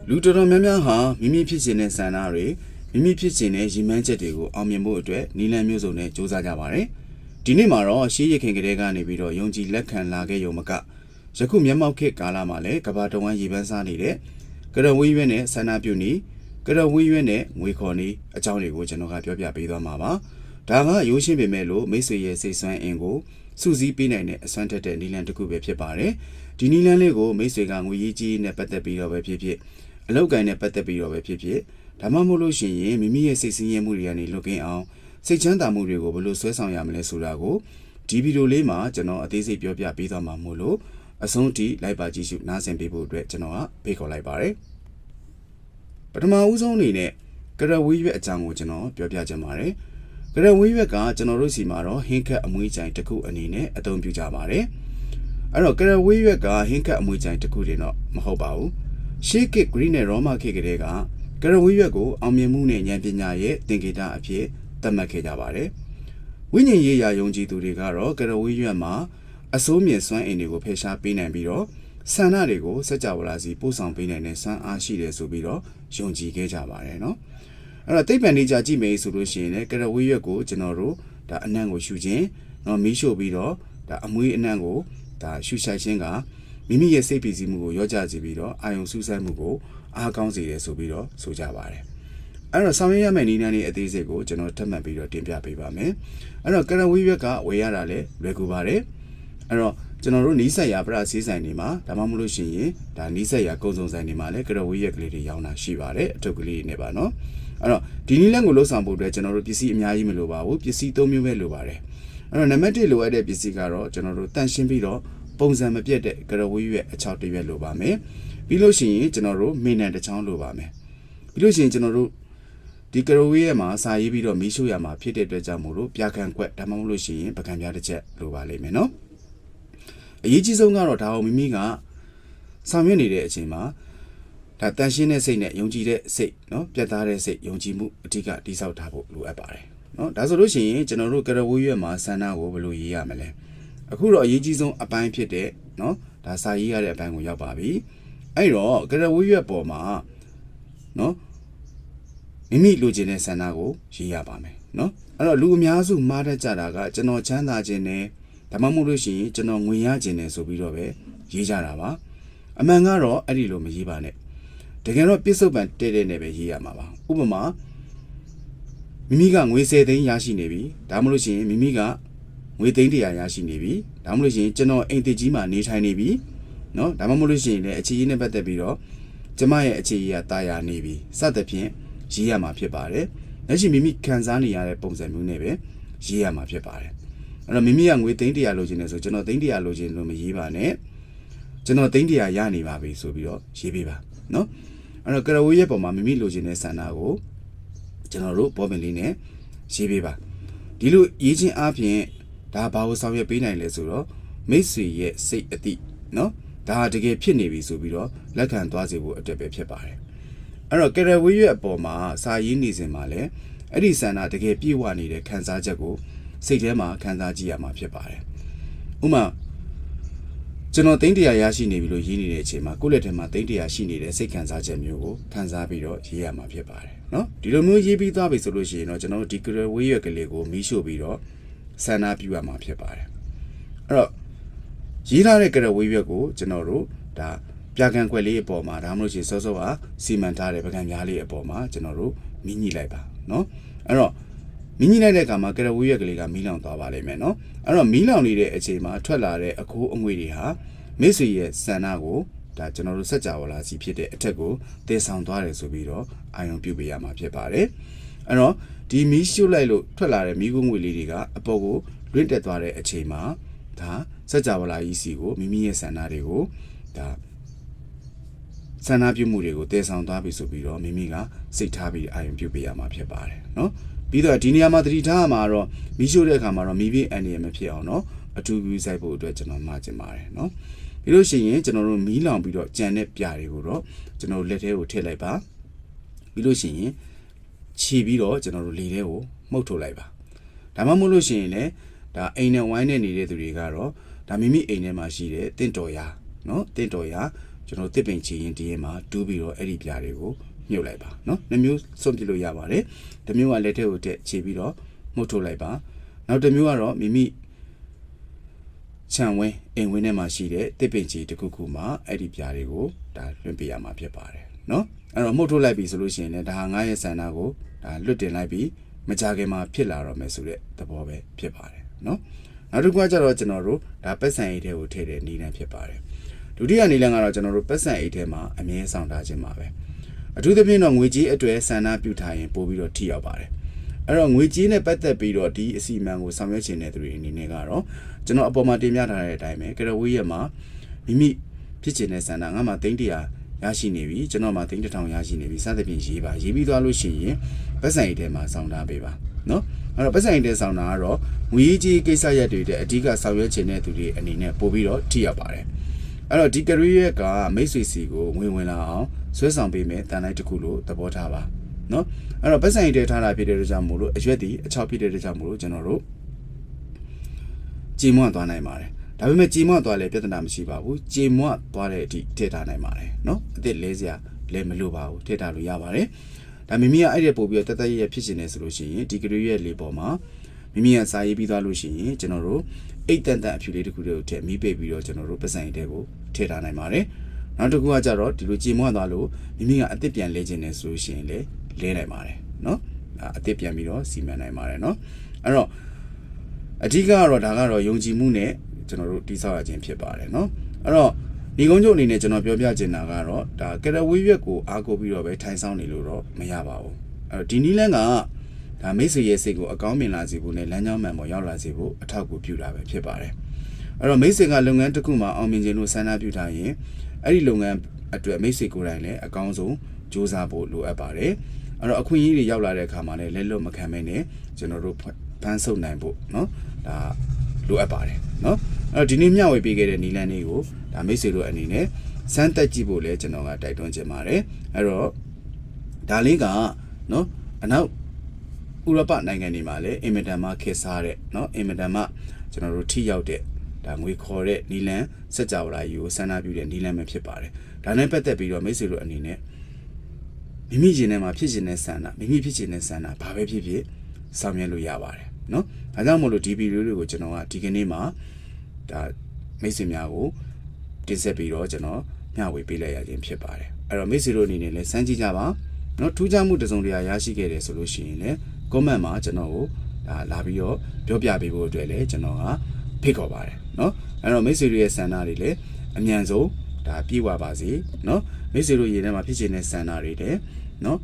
လူတော်တော်များများဟာမိမိဖြစ်ခြင်းတဲ့ဆန္ဒတွေမိမိဖြစ်ခြင်းတဲ့ရည်မှန်းချက်တွေကိုအောင်မြင်ဖို့အတွက်နည်းလမ်းမျိုးစုံနဲ့ကြိုးစားကြပါတယ်။ဒီနေ့မှာတော့ရှေးရခင်ကလေးကနေပြီးတော့ယုံကြည်လက်ခံလာခဲ့ရုံမကယခုမျက်မှောက်ခေတ်ကာလမှာလည်းကဘာတဝမ်းရေပန်းစားနေတဲ့ကရဝေးရွက်နဲ့ဆန္ဒပြုနေကရဝေးရွက်နဲ့ငွေခေါ်နေအကြောင်းတွေကိုကျွန်တော်ကပြောပြပေးသွားမှာပါ။ဒါကရိုးရှင်းပေမဲ့လို့မိတ်ဆွေရဲ့စိတ်ဆွမ်းအင်ကိုစုစည်းပေးနိုင်တဲ့အစွမ်းထက်တဲ့နည်းလမ်းတစ်ခုပဲဖြစ်ပါတယ်။ဒီနည်းလမ်းလေးကိုမိတ်ဆွေကငွေရေးကြီးနဲ့ပတ်သက်ပြီးတော့ပဲဖြစ်ဖြစ်အလောက်ကိုင်းနဲ့ပတ်သက်ပြီးတော့ပဲဖြစ်ဖြစ်ဒါမှမဟုတ်လို့ရှိရင်မိမိရဲ့စိတ်ဆင်းရဲမှုတွေကနေလွတ်ကင်းအောင်စိတ်ချမ်းသာမှုတွေကိုဘယ်လိုဆွဲဆောင်ရမလဲဆိုတာကိုဒီဗီဒီယိုလေးမှာကျွန်တော်အသေးစိတ်ပြောပြပေးသွားမှာမို့လို့အဆုံးထိလိုက်ပါကြည့်ရှုနားဆင်ပေးဖို့အတွက်ကျွန်တော်ကဖိတ်ခေါ်လိုက်ပါတယ်ပထမဦးဆုံးအနေနဲ့ကရဝေးရွက်အကြောင်းကိုကျွန်တော်ပြောပြချင်ပါတယ်ကရဝေးရွက်ကကျွန်တော်တို့စီမှာတော့ဟင်းခတ်အမွှေးကြိုင်တစ်ခုအနေနဲ့အသုံးပြုကြပါတယ်အဲ့တော့ကရဝေးရွက်ကဟင်းခတ်အမွှေးကြိုင်တစ်ခုတင်တော့မဟုတ်ပါဘူးရှေးခေတ်ဂရိနဲ့ရောမခေတ်ကတည်းကကရဝေးရွက်ကိုအောင်မြင်မှုနဲ့ဉာဏ်ပညာရဲ့သင်္ကေတအဖြစ်သတ်မှတ်ခဲ့ကြပါတယ်။ဝိညာဉ်ရေးရာယုံကြည်သူတွေကတော့ကရဝေးရွက်မှာအစိုးမြင့်စွမ်းအင်တွေကိုဖယ်ရှားပေးနိုင်ပြီးတော့ဆန္ဒတွေကိုစัจ java လာစီပို့ဆောင်ပေးနိုင်တဲ့စွမ်းအားရှိတယ်ဆိုပြီးတော့ယုံကြည်ခဲ့ကြပါတယ်နော်။အဲ့တော့သိပ္ပံနေကြကြည့်မယ်ဆိုလို့ရှိရင်လည်းကရဝေးရွက်ကိုကျွန်တော်တို့ဒါအနံ့ကိုရှူခြင်းနော်မီးရှို့ပြီးတော့ဒါအမွေးအနံ့ကိုဒါရှူရှိုက်ခြင်းကမိမိရဲ့စိတ်ပီစီမှုကိုရောကြစေပြီးတော့အာယုံစူးစိုက်မှုကိုအားကောင်းစေတယ်ဆိုပြီးတော့ဆိုကြပါတယ်အဲ့တော့ဆောင်ရွက်ရမယ့်နည်းလမ်းတွေအသေးစိတ်ကိုကျွန်တော်ထပ်မံပြီးတော့တင်ပြပေးပါမယ်အဲ့တော့ကရဝေးရွက်ကဝယ်ရတာလည်းလွယ်ကူပါတယ်အဲ့တော့ကျွန်တော်တို့နီးစပ်ရာပရဆေးဆိုင်တွေမှာဒါမှမဟုတ်လို့ရှိရင်ဒါနီးစပ်ရာကုန်စုံဆိုင်တွေမှာလည်းကရဝေးရွက်ကလေးတွေရောင်းတာရှိပါတယ်အထုပ်ကလေးတွေနဲ့ပါနော်အဲ့တော့ဒီနည်းလမ်းကိုလှုပ်ဆောင်ဖို့အတွက်ကျွန်တော်တို့ပစ္စည်းအများကြီးမလိုပါဘူးပစ္စည်း၃မျိုးပဲလိုပါတယ်အဲ့တော့နံပါတ်1လိုအပ်တဲ့ပစ္စည်းကတော့ကျွန်တော်တို့တန့်ရှင်းပြီးတော့ပုံစံမပြတ်တဲ့ကရဝေးရွက်အချောက်တစ်ရွက်လိုပါမယ်ပြီးလို့ရှိရင်ကျွန်တော်တို့မေနံတစ်ချောင်းလိုပါမယ်ပြီးလို့ရှိရင်ကျွန်တော်တို့ဒီကရဝေးရွက်မှာစာရေးပြီးတော့မီးရှို့ရမှာဖြစ်တဲ့အတွက်ကြောင့်မို့လို့ပြာခံခွက်ဒါမှမဟုတ်လို့ရှိရင်ပကံပြားတစ်ချက်လိုပါလိမ့်မယ်နော်အရေးကြီးဆုံးကတော့ဒါအောင်မိမိကဆောင်ရွက်နေတဲ့အချိန်မှာဒါတန်ရှင်းတဲ့စိတ်နဲ့ယုံကြည်တဲ့စိတ်နော်ပြတ်သားတဲ့စိတ်ယုံကြည်မှုအဓိကတိဆောက်ထားဖို့လိုအပ်ပါတယ်နော်ဒါဆိုလို့ရှိရင်ကျွန်တော်တို့ကရဝေးရွက်မှာဆန္ဒကိုဘယ်လိုရေးရမလဲအခုတော့အရေးကြီးဆုံးအပိုင်းဖြစ်တဲ့နော်ဒါစာရေးရတဲ့အပိုင်းကိုရောက်ပါပြီအဲ့တော့ကရဝေးရွက်ပေါ်မှာနော်မိမိလိုချင်တဲ့ဆန္ဒကိုရေးရပါမယ်နော်အဲ့တော့လူအများစုမှားတတ်ကြတာကကျွန်တော်ချမ်းသာခြင်းနဲ့ဒါမှမဟုတ်လို့ရှိရင်ကျွန်တော်ငွေရခြင်းနဲ့ဆိုပြီးတော့ပဲရေးကြတာပါအမှန်ကတော့အဲ့ဒီလိုမရေးပါနဲ့တကယ်တော့ပြစ္ဆုတ်ပံတဲ့တဲ့နဲ့ပဲရေးရမှာပါဥပမာမိမိကငွေ10သိန်းရရှိနေပြီဒါမှမဟုတ်လို့ရှိရင်မိမိကငွေသိန်း100ရရှိနေပြီဒါမှမဟုတ်လို့ရှိရင်ကျွန်တော်အိမ်တစ်ကြီးမှာနေထိုင်နေပြီနော်ဒါမှမဟုတ်လို့ရှိရင်လည်းအခြေရေးနဲ့ပတ်သက်ပြီးတော့ကျမရဲ့အခြေရေးကတာယာနေပြီစသဖြင့်ရေးရမှာဖြစ်ပါတယ်လက်ရှိမိမိခံစားနေရတဲ့ပုံစံမျိုးနဲ့ပဲရေးရမှာဖြစ်ပါတယ်အဲ့တော့မိမိကငွေသိန်း100လိုချင်တယ်ဆိုကျွန်တော်သိန်း100လိုချင်လို့မရေးပါနဲ့ကျွန်တော်သိန်း100ရနေပါပြီဆိုပြီးတော့ရေးပေးပါနော်အဲ့တော့ကရဝေးရဲ့ပုံမှာမိမိလိုချင်တဲ့ဆန္ဒကိုကျွန်တော်တို့ဘောပင်လေးနဲ့ရေးပေးပါဒီလိုရေးခြင်းအပြင်ဒါဘာကိုဆောင်ရွက်ပေးနိုင်လဲဆိုတော့မိတ်ဆွေရဲ့စိတ်အတိနော်ဒါတကယ်ဖြစ်နေပြီဆိုပြီးတော့လက်ခံသွားစေဖို့အတွက်ပဲဖြစ်ပါတယ်အဲ့တော့ကရဝေးရွက်အပေါ်မှာစာရေးနေစဉ်မှာလည်းအဲ့ဒီဆန္ဒတကယ်ပြည့်ဝနေတဲ့ခံစားချက်ကိုစိတ်ထဲမှာခံစားကြည့်ရမှာဖြစ်ပါတယ်ဥပမာကျွန်တော်သိန်း100ရရှိနေပြီလို့ရေးနေတဲ့အချိန်မှာကိုယ့်လက်ထဲမှာသိန်း100ရှိနေတဲ့စိတ်ခံစားချက်မျိုးကိုခံစားပြီးတော့ရေးရမှာဖြစ်ပါတယ်နော်ဒီလိုမျိုးရေးပြီးသွားပြီဆိုလို့ရှိရင်တော့ကျွန်တော်တို့ဒီကရဝေးရွက်ကလေးကိုမီးရှို့ပြီးတော့ဆန္ဒပြုရမှာဖြစ်ပါတယ်အဲ့တော့ရေးထားတဲ့ကရဝေးရွက်ကိုကျွန်တော်တို့ဒါပြာခံခွက်လေးအပေါ်မှာဒါမှမဟုတ်ရှင်စောစောကစီမံထားတဲ့ပကံပြားလေးအပေါ်မှာကျွန်တော်တို့မီးညှိလိုက်ပါနော်အဲ့တော့မီးညှိလိုက်တဲ့အခါမှာကရဝေးရွက်ကလေးကမီးလောင်သွားပါလိမ့်မယ်နော်အဲ့တော့မီးလောင်နေတဲ့အချိန်မှာထွက်လာတဲ့အခိုးအငွေတွေဟာမိတ်ဆွေရဲ့ဆန္ဒကိုဒါကျွန်တော်တို့စัจ java လာစီဖြစ်တဲ့အထက်ကိုတည်ဆောင်သွားတယ်ဆိုပြီးတော့အာရုံပြုပေးရမှာဖြစ်ပါတယ်အဲ့တော့ဒီမီးရှို့လိုက်လို့ထွက်လာတဲ့မီးခိုးငွေလေးတွေကအပေါ်ကိုလွင့်တက်သွားတဲ့အချိန်မှာဒါစัจ java လာကြီးစီကိုမိမိရဲ့ဆန္ဒတွေကိုဒါဆန္ဒပြုမှုတွေကိုတည်ဆောင်သွားပြီဆိုပြီးတော့မိမိကစိတ်ထားပြီးအာရုံပြုပေးရမှာဖြစ်ပါတယ်နော်ပြီးတော့ဒီနေရာမှာသတိထားရမှာတော့မီးရှို့တဲ့အခါမှာတော့မီးပြင်းအန်ရမဖြစ်အောင်နော်အထူးပြုစိုက်ဖို့အတွက်ကျွန်တော်မှာကျင်ပါတယ်နော်ပြီးလို့ရှိရင်ကျွန်တော်တို့မီးလောင်ပြီးတော့ကြံတဲ့ပြာတွေကိုတော့ကျွန်တော်တို့လက်ထဲကိုထည့်လိုက်ပါပြီးလို့ရှိရင်ခြေပြီးတော့ကျွန်တော်တို့လေထဲကိုမှုတ်ထုတ်လိုက်ပါဒါမှမဟုတ်လို့ရှိရင်လည်းဒါအိမ်နဲ့ဝိုင်းနဲ့နေတဲ့သူတွေကတော့ဒါမိမိအိမ်ထဲမှာရှိတဲ့တင့်တော်ရာနော်တင့်တော်ရာ ကျွန်တော်တစ်ပင်ချီရင်ဒီရင်မှာတူးပြီးတော့အဲ့ဒီပြားတွေကိုမြုပ်လိုက်ပါနော်နှစ်မျိုးစွန့်ပစ်လို့ရပါတယ်တစ်မျိုးကလက်ထဲကိုတက်ခြေပြီးတော့မှုတ်ထုတ်လိုက်ပါနောက်တစ်မျိုးကတော့မိမိခြံဝင်းအိမ်ဝင်းထဲမှာရှိတဲ့တစ်ပင်ချီတစ်ခုခုမှာအဲ့ဒီပြားတွေကိုဒါလွှင့်ပေးရမှာဖြစ်ပါတယ်နော်အဲ့တော့မှုတ်ထုတ်လိုက်ပြီဆိုလို့ရှိရင်လည်းဒါဟာငါရဲ့ဆန္ဒကိုဒါလွတ်တင်လိုက်ပြီးမကြခင်မှာဖြစ်လာတော့မယ်ဆိုတဲ့သဘောပဲဖြစ်ပါတယ်နော်နောက်တစ်ခုကကျတော့ကျွန်တော်တို့ဒါပက်ဆန်အိတ်ထဲကိုထည့်တဲ့နည်းလမ်းဖြစ်ပါတယ်ဒုတိယနည်းလမ်းကတော့ကျွန်တော်တို့ပက်ဆန်အိတ်ထဲမှာအမြဲဆောင်ထားခြင်းပါပဲအထူးသဖြင့်တော့ငွေကြေးအတွက်ဆန္ဒပြုထားရင်ပို့ပြီးတော့ထိရောက်ပါတယ်အဲ့တော့ငွေကြေးနဲ့ပတ်သက်ပြီးတော့ဒီအစီအမံကိုဆောင်ရွက်ခြင်းတဲ့သူတွေအနေနဲ့ကတော့ကျွန်တော်အပေါ်မှာတင်ပြထားတဲ့အတိုင်းပဲကရဝေးရက်မှာမိမိဖြစ်ခြင်းတဲ့ဆန္ဒငါမှ300ရရှိနေပြီကျွန်တော်မှ3000ရရှိနေပြီစသဖြင့်ရေးပါရေးပြီးသွားလို့ရှိရင်ပတ်စံအိတ်ထဲမှာဆောင်ထားပေးပါနော်အဲ့တော့ပတ်စံအိတ်ထဲဆောင်တာကတော့ငွေကြေးကိစ္စရပ်တွေတဲ့အဓိကဆောင်ရွက်ခြင်းတဲ့သူတွေအနေနဲ့ပို့ပြီးတော့ထိရောက်ပါတယ်အဲ့တော့ဒီကရီးရက်ကမိတ်ဆွေစီကိုငွေဝင်လာအောင်ဆွဲဆောင်ပေးမယ်တန်လိုက်တစ်ခုလို့သဘောထားပါနော်အဲ့တော့ပတ်စံအိတ်ထဲထားတာဖြစ်တဲ့အတွက်ကြောင့်မို့လို့အရွက်ဒီအချောက်ဖြစ်တဲ့အတွက်ကြောင့်မို့လို့ကျွန်တော်တို့ကြေမွန့်သွားနိုင်ပါတယ်ဒါပေမဲ့ကြေမွန့်သွားလဲပြဿနာမရှိပါဘူးကြေမွန့်သွားတဲ့အထိထည့်ထားနိုင်ပါတယ်နော်အစ်စ်လဲစရာလဲမလိုပါဘူးထည့်ထားလို့ရပါတယ်ဒါမိမိကအဲ့ဒီပို့ပြီးတော့တသက်ရဖြစ်နေတယ်ဆိုလို့ရှိရင်ဒီကရီးရဲ့လေပေါ်မှာမိမိကစာရေးပြီးသွားလို့ရှိရင်ကျွန်တော်တို့အိတ်တန်တန်အဖြူလေးတစ်ခုတည်းကိုထည့်မိပိတ်ပြီးတော့ကျွန်တော်တို့ပတ်စံအိတ်ထဲကိုထည့်ထားနိုင်ပါတယ်နောက်တစ်ခုကကြတော့ဒီလိုကြေမွန့်သွားလို့မိမိကအစ်စ်ပြန်လဲခြင်းနေဆိုလို့ရှိရင်လဲလဲနိုင်ပါတယ်နော်အစ်စ်ပြန်ပြီးတော့စီမံနိုင်ပါတယ်နော်အဲ့တော့အဓိကကတော့ဒါကတော့ယုံကြည်မှုနဲ့ကျွန်တော်တို့တိဆောက်ရခြင်းဖြစ်ပါတယ်เนาะအဲ့တော့ဒီကုန်းချုပ်အနေနဲ့ကျွန်တော်ပြောပြချင်တာကတော့ဒါကရဝေးရွက်ကိုအားကိုးပြီးတော့ပဲထိုင်ဆောင်နေလို့တော့မရပါဘူးအဲ့တော့ဒီနီးလန်းကဒါမိတ်ဆွေရဲ့စိတ်ကိုအကောင်းမြင်လာစေဖို့နဲ့လမ်းကြောင်းမှန်ပေါ်ရောက်လာစေဖို့အထောက်အကူပြုတာပဲဖြစ်ပါတယ်အဲ့တော့မိတ်ဆွေကလုပ်ငန်းတစ်ခုမှာအောင်မြင်ခြင်းလို့ဆန္ဒပြုထားရင်အဲ့ဒီလုပ်ငန်းအတွက်မိတ်ဆွေကိုယ်တိုင်လည်းအကောင်းဆုံးစူးစမ်းဖို့လိုအပ်ပါတယ်အဲ့တော့အခွင့်အရေးတွေရောက်လာတဲ့အခါမှာလည်းလက်လွတ်မခံမဲနဲ့ကျွန်တော်တို့ဖန်ဆုပ်နိုင်ဖို့เนาะဒါလိုအပ်ပါတယ်เนาะအဲ့တော့ဒီနေ့မျှဝေပေးခဲ့တဲ့နီလန်းလေးကိုဒါမိတ်ဆွေတို့အနေနဲ့စမ်းသက်ကြည့်ဖို့လည်းကျွန်တော်ကတိုက်တွန်းချင်ပါတယ်အဲ့တော့ဒါလေးကเนาะအနောက်ဥရောပနိုင်ငံတွေမှာလည်းအင်မတန်မှခေတ်စားတဲ့เนาะအင်မတန်မှကျွန်တော်တို့ထိရောက်တဲ့ဒါငွေခေါ်တဲ့နီလန်းစက်ကြဝဠာကြီးကိုဆန္ဒပြုတဲ့နီလန်းပဲဖြစ်ပါတယ်ဒါနဲ့ပတ်သက်ပြီးတော့မိတ်ဆွေတို့အနေနဲ့မိမိရှင်ထဲမှာဖြစ်ရှင်တဲ့ဆန္ဒမိမိဖြစ်ရှင်တဲ့ဆန္ဒဘာပဲဖြစ်ဖြစ်ဆောင်ရွက်လို့ရပါတယ်เนาะဒါကြောင့်မို့လို့ဒီဗီဒီယိုတွေကိုကျွန်တော်ကဒီကနေ့မှာဒါမိတ်ဆွေများကိုတင်ဆက်ပြီးတော့ကျွန်တော်မျှဝေပေးလိုက်ရခြင်းဖြစ်ပါတယ်အဲ့တော့မိတ်ဆွေတို့အနေနဲ့လည်းစမ်းကြည့်ကြပါเนาะထူးခြားမှုတစ်စုံတစ်ရာရရှိခဲ့တယ်ဆိုလို့ရှိရင်လည်း comment မှာကျွန်တော်ကိုဒါလာပြီးတော့ပြောပြပေးဖို့အတွက်လည်းကျွန်တော်ကဖိတ်ခေါ်ပါတယ်เนาะအဲ့တော့မိတ်ဆွေတို့ရဲ့ဆန္ဒတွေလည်းအမြန်ဆုံးဒါပြည့်ဝပါစေเนาะမိတ်ဆွေတို့ရေထဲမှာဖြစ်နေတဲ့ဆန္ဒတွေလည်းเนาะ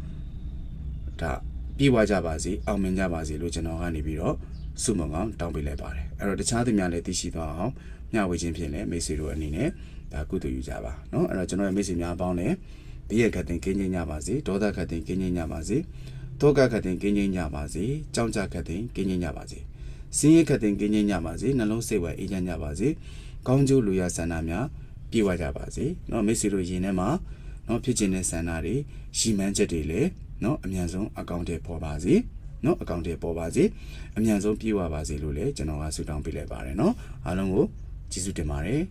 ဒါပြည့်ဝကြပါစေအောင်မြင်ကြပါစေလို့ကျွန်တော်ကနေပြီးတော့ဆုမွန်ကောင်းတောင်းပေးလိုက်ပါတယ်အဲ့တော့တခြားသူများလည်းသိရှိသွားအောင်မျှဝေခြင်းဖြင့်လည်းမိတ်ဆွေတို့အနေနဲ့ဒါကုသိုလ်ယူကြပါเนาะအဲ့တော့ကျွန်တော်ရဲ့မိတ်ဆွေများပေါင်းလည်းဘေးရခတ်တင်ကင်းငြိမ်းကြပါစေဒေါသခတ်တင်ကင်းငြိမ်းကြပါစေတောကခတ်တင်ကင်းငြိမ်းကြပါစေကြောင်းကြခတ်တင်ကင်းငြိမ်းကြပါစေစင်းရဲခတ်တင်ကင်းငြိမ်းကြပါစေနှလုံးစိတ်ဝဲအေးချမ်းကြပါစေကောင်းကျိုးလူရဆန္ဒများပြည့်ဝကြပါစေเนาะမိတ်ဆွေတို့ယင်ထဲမှာเนาะဖြစ်ခြင်းတဲ့ဆန္ဒတွေရှိမှန်းချက်တွေလည်းเนาะအမြန်ဆုံးအကောင့်တွေပေါ်ပါစေเนาะအကောင့်တွေပေါ်ပါစေအမြန်ဆုံးပြည့်ဝပါစေလို့လည်းကျွန်တော်ကဆုတောင်းပေးလိုက်ပါတယ်เนาะအားလုံးကိုကျေးဇူးတင်ပါတယ်